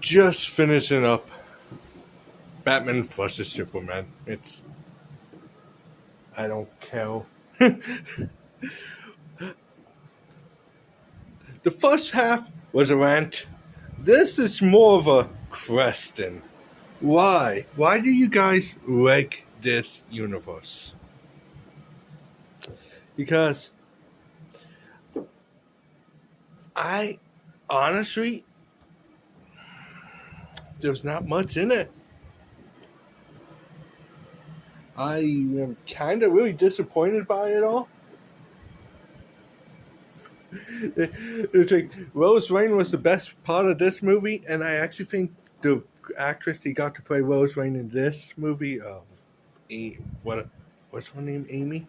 Just finishing up Batman vs Superman. I don't care. The first half was a rant. This is more of a question. Why? Why do you guys like this universe? Because I honestly, there's not much in it. I am kind of really disappointed by it all. It's like Rose Lane was the best part of this movie, and I actually think the actress he got to play Rose Lane in this movie, what's her name, Amy,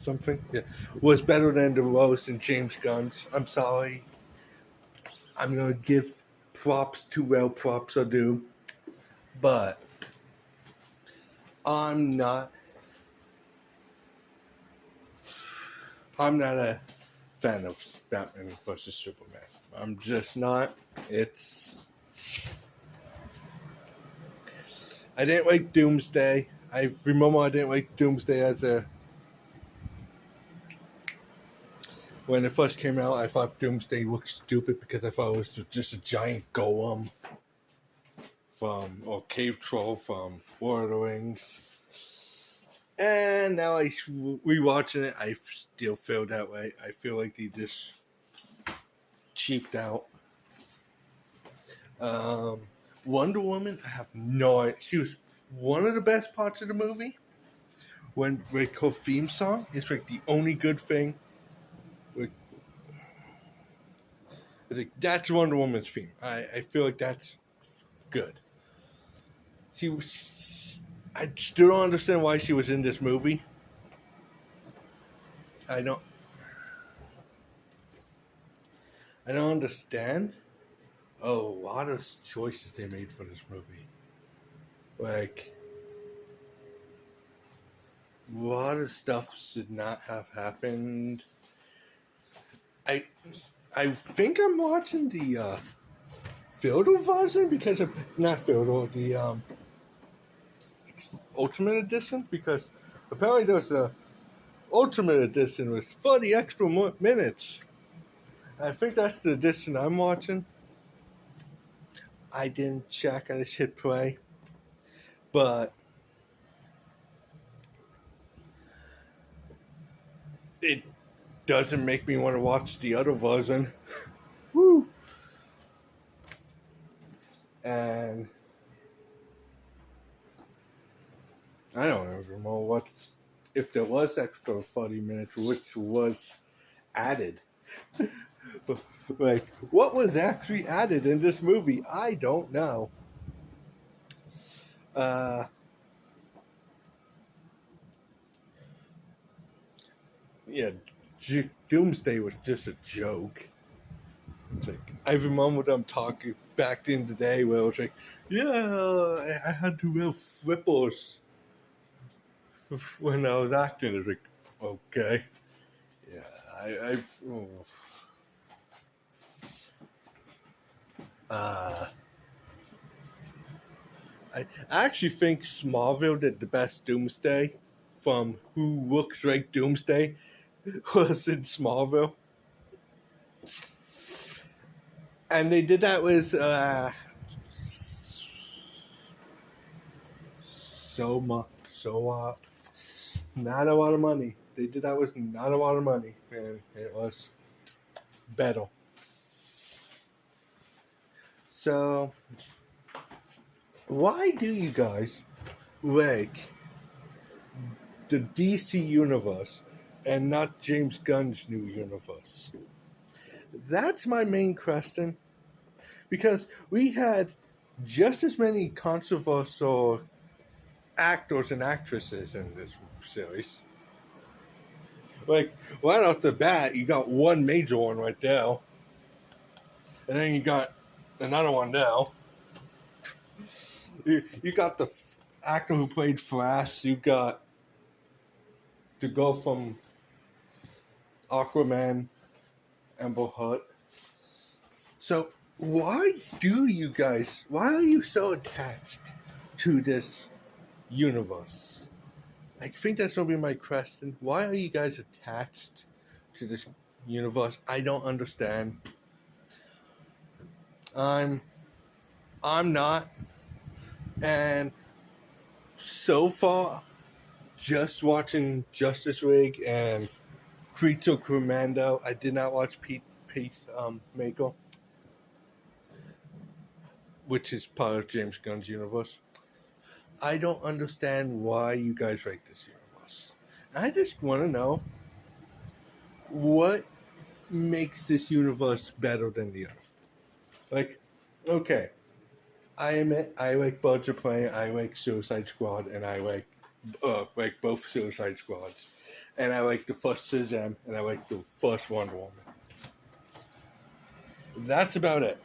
something, yeah, was better than the Rose in James Gunn's. I'm sorry, I'm gonna give props to where props are due, but I'm not. I'm not a fan of Batman versus Superman. I'm just not. It's I didn't like Doomsday. I remember I didn't like Doomsday as a when it first came out. I thought Doomsday looked stupid because I thought it was just a giant golem from or cave troll from Lord of the Rings. And now rewatching it, I still feel that way. I feel like they just cheaped out. Wonder Woman, I have no idea. She was one of the best parts of the movie. When like her theme song is like the only good thing. Like, that's Wonder Woman's theme. I feel like that's good. I still don't understand why she was in this movie. I don't. I don't understand. A lot of choices they made for this movie. Like, a lot of stuff should not have happened. I I think I'm watching the Filter version because of not Filter, the Ultimate Edition because apparently there's a Ultimate Edition with 30 extra minutes. I think that's the edition I'm watching. I didn't check. I just hit play, but it doesn't make me want to watch the other version. Woo! And I don't remember what if there was extra 40 minutes, which was added. Like, what was actually added in this movie? I don't know. Uh, yeah, Doomsday was just a joke. It's like, I remember them talking back in the day where it was like, yeah, I had to wear flippers when I was acting. It's like, okay. Yeah, oh. uh, I actually think Smallville did the best Doomsday from who looks like Doomsday was in Smallville. And they did that with so not a lot of money. They did that with not a lot of money, and it was better. So, why do you guys like the DC universe and not James Gunn's new universe? That's my main question. Because we had just as many controversial actors and actresses in this series. Like, right off the bat, you got one major one right there. And then you got another one now. You got the actor who played Flash. You got to go from Aquaman, Amber Heard. So, why why are you so attached to this universe? I think that's gonna be my question. Why are you guys attached to this universe? I don't understand. I'm I'm not, and so far, just watching Justice League and Creature Commando. I did not watch Peacemaker, which is part of James Gunn's universe. I don't understand why you guys like this universe. I just want to know what makes this universe better than the other. Like, okay, I admit I like Birds of Prey, I like Suicide Squad, and I like both Suicide Squads, and I like the first Shazam, and I like the first Wonder Woman. That's about it.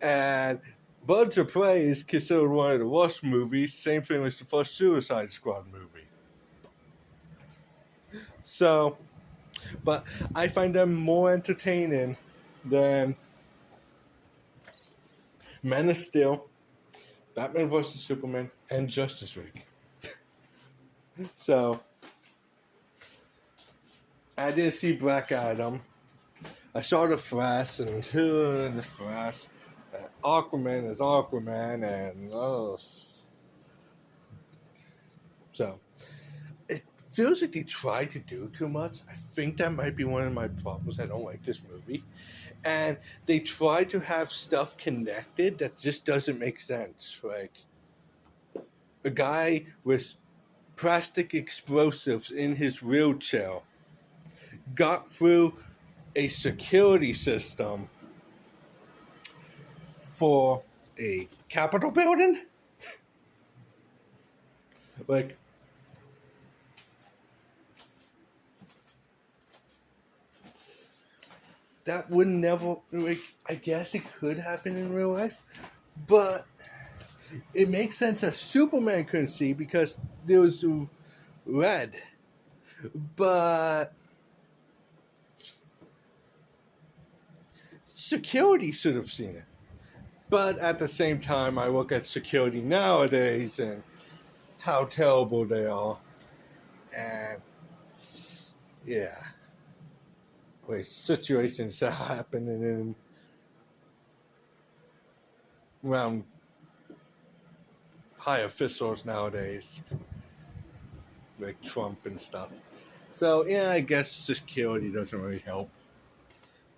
And Birds of Prey is considered one of the worst movies. Same thing as the first Suicide Squad movie. So, but I find them more entertaining than Man of Steel, Batman vs Superman, and Justice League. So, I didn't see Black Adam. I saw the Flash, and the Flash. Aquaman is Aquaman, and so it feels like they try to do too much. I think that might be one of my problems. I don't like this movie, and they try to have stuff connected that just doesn't make sense. Like a guy with plastic explosives in his wheelchair got through a security system for a Capitol building? Like, that would never, like, I guess it could happen in real life, but it makes sense that Superman couldn't see because there was red. But security should have seen it. But at the same time, I look at security nowadays and how terrible they are. And yeah, like situations that happen in around high officials nowadays, like Trump and stuff. So yeah, I guess security doesn't really help.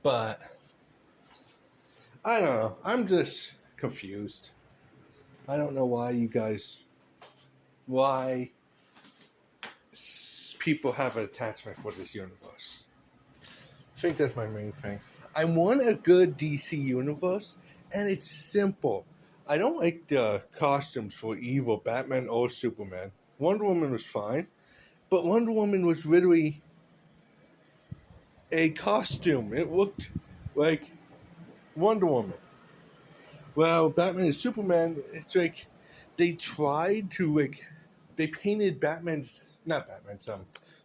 But I don't know. I'm just confused. I don't know why people have an attachment for this universe. I think that's my main thing. I want a good DC universe, and it's simple. I don't like the costumes for either Batman or Superman. Wonder Woman was fine, but Wonder Woman was literally a costume. It looked like Wonder Woman. Well, Batman and Superman, it's like they tried to they painted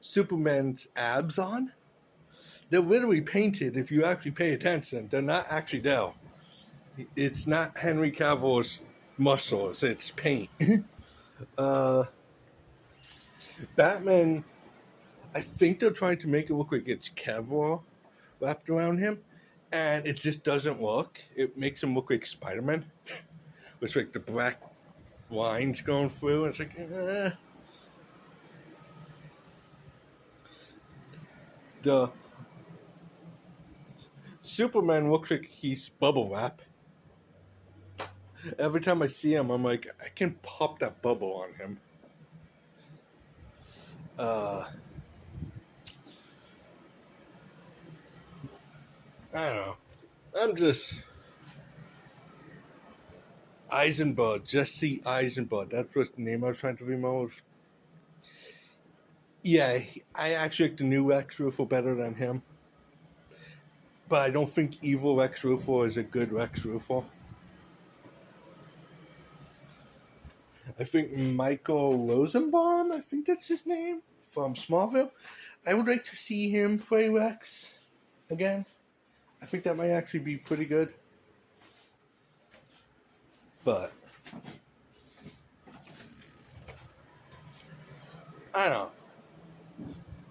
Superman's abs on. They're literally painted. If you actually pay attention, they're not actually there. It's not Henry Cavill's muscles. It's paint. Batman, I think they're trying to make it look like it's Cavill wrapped around him, and it just doesn't work. It makes him look like Spider-Man, with like the black lines going through. And it's like, The Superman looks like he's bubble wrap. Every time I see him, I'm like, I can pop that bubble on him. I don't know. I'm just Eisenberg, Jesse Eisenberg. That was the name I was trying to remember. Yeah, I actually like the new Lex Luthor better than him. But I don't think evil Lex Luthor is a good Lex Luthor. I think Michael Rosenbaum, I think that's his name, from Smallville. I would like to see him play Lex again. I think that might actually be pretty good. But I don't know.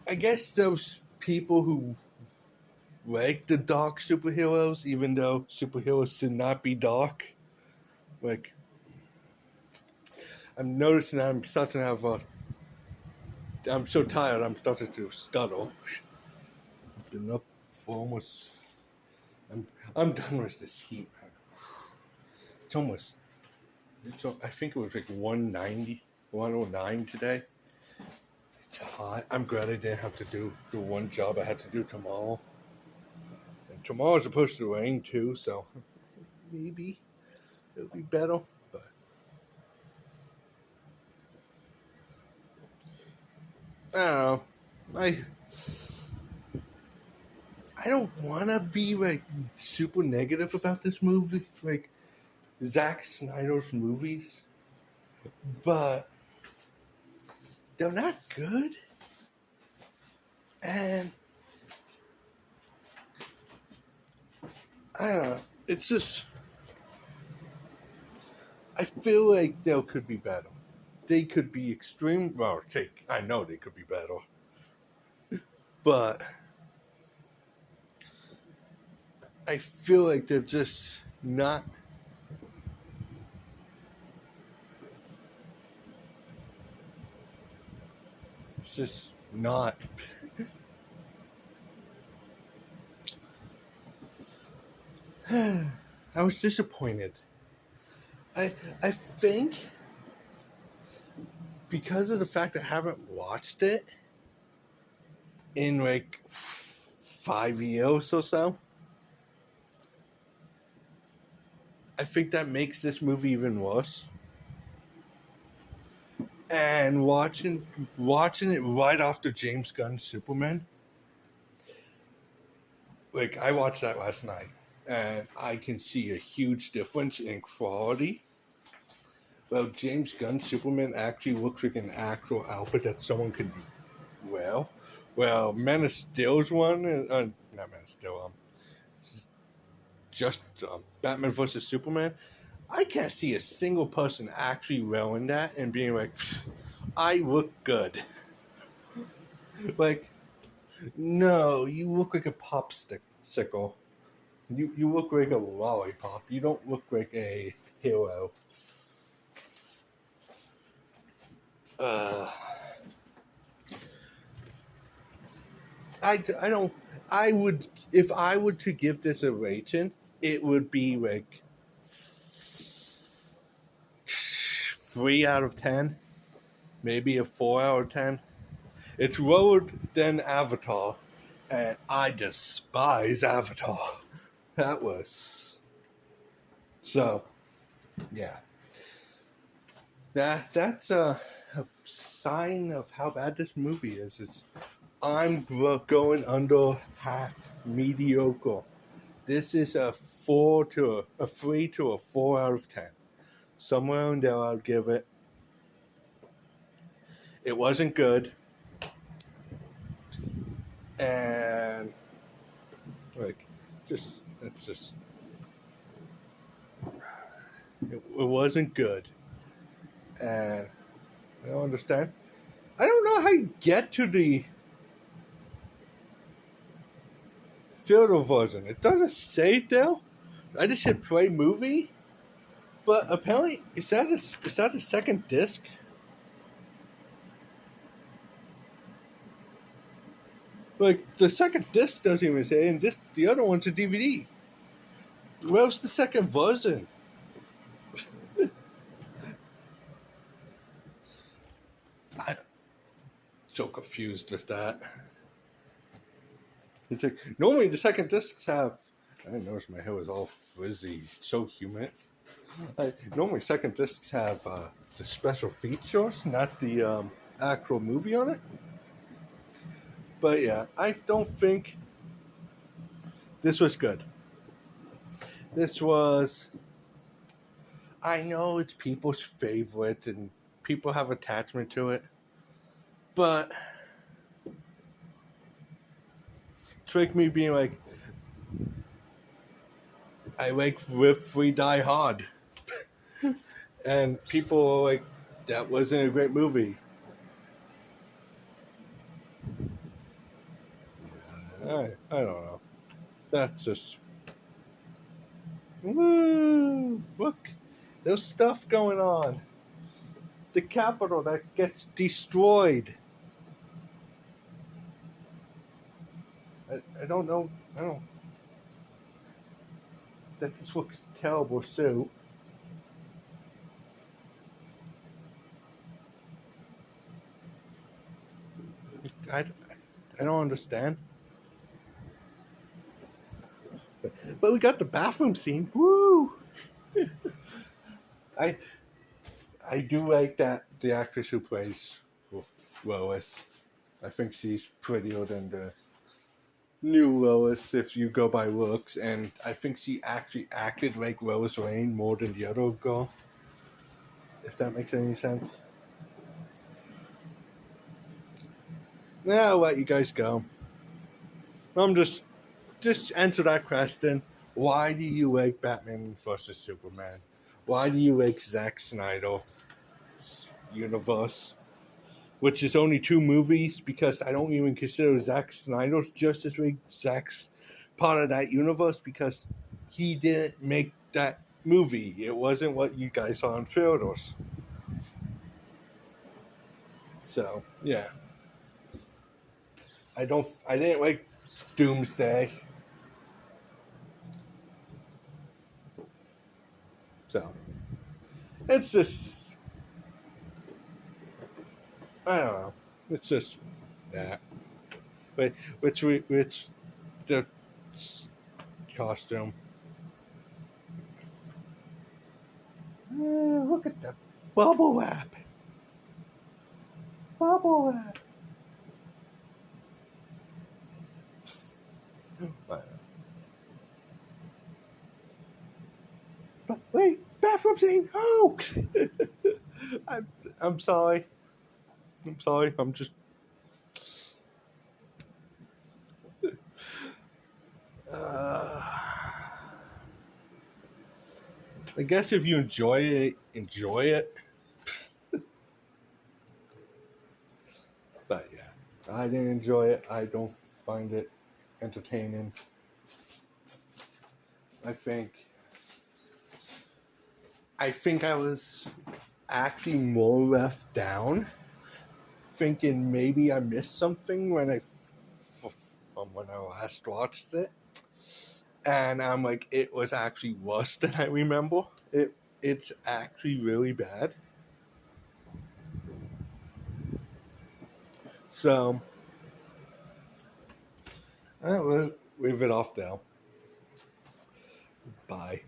I guess those people who like the dark superheroes, even though superheroes should not be dark, like I'm noticing I'm starting to have I'm so tired I'm starting to stutter. I've been up for almost I'm done with this heat, man. It's almost I think it was like 190, 109 today. It's hot. I'm glad I didn't have to do the one job I had to do tomorrow. And tomorrow's supposed to rain too, so maybe it'll be better. But I don't know. I don't want to be like super negative about this movie, like Zack Snyder's movies, but they're not good. And I don't know. It's just I feel like they could be better. They could be extreme. Well, I know they could be better, but I feel like they're just not. It's just not. I was disappointed. I think because of the fact I haven't watched it in like 5 years or so, I think that makes this movie even worse. And watching it right after James Gunn's Superman, like I watched that last night, and I can see a huge difference in quality. Well, James Gunn's Superman actually looks like an actual outfit that someone could wear. Well, Man of Steel's one, not Man of Steel, just Batman vs Superman. I can't see a single person actually wearing that and being like, I look good. Like, no, you look like a popsicle. You look like a lollipop. You don't look like a hero. Uh, I don't. I would, if I were to give this a rating, it would be like 3 out of 10, maybe a 4 out of 10. It's lower than Avatar, and I despise Avatar. That was so. Yeah, that's a sign of how bad this movie is. I'm going under half mediocre. This is a 3 to a 4 out of 10. Somewhere in there, I'll give it. It wasn't good, and like, it's just it wasn't good, and I don't understand. I don't know how you get to the filter version. It doesn't say it there. I just hit play movie, but apparently is that a second disc? Like the second disc doesn't even say, and the other one's a DVD. Where's the second version? I'm so confused with that. It's like normally the second discs have. I didn't notice my hair was all frizzy. It's so humid. Normally second discs have the special features, not the actual movie on it. But yeah, I don't think this was good. This was. I know it's people's favorite and people have attachment to it, but it's like me being like, I like Live Free Die Hard, and people are like, that wasn't a great movie. I don't know. That's just woo. Look, there's stuff going on. The Capitol that gets destroyed. I don't know. I don't. That just looks terrible too. I, I don't understand. But we got the bathroom scene. Woo! I I do like that the actress who plays Lois. I think she's prettier than the new Lois if you go by looks, and I think she actually acted like Lois Lane more than the other girl. If that makes any sense. Yeah, I'll let you guys go. I'm just answer that question. Why do you like Batman versus Superman? Why do you like Zack Snyder universe? Which is only 2 movies because I don't even consider Zack Snyder's Justice League Zack's part of that universe because he didn't make that movie. It wasn't what you guys saw in trailers. So yeah, I didn't like Doomsday. So it's just I don't know. It's just that. But which the costume. Look at the bubble wrap. Bubble wrap. But wait, bathroom scene hoax. I'm I'm sorry. I'm sorry. I'm just. Uh, I guess if you enjoy it, enjoy it. But yeah, I didn't enjoy it. I don't find it entertaining. I think. I think I was actually more left down, thinking maybe I missed something when I last watched it, and I'm like, it was actually worse than I remember. It's actually really bad. So we'll leave it off now. Bye.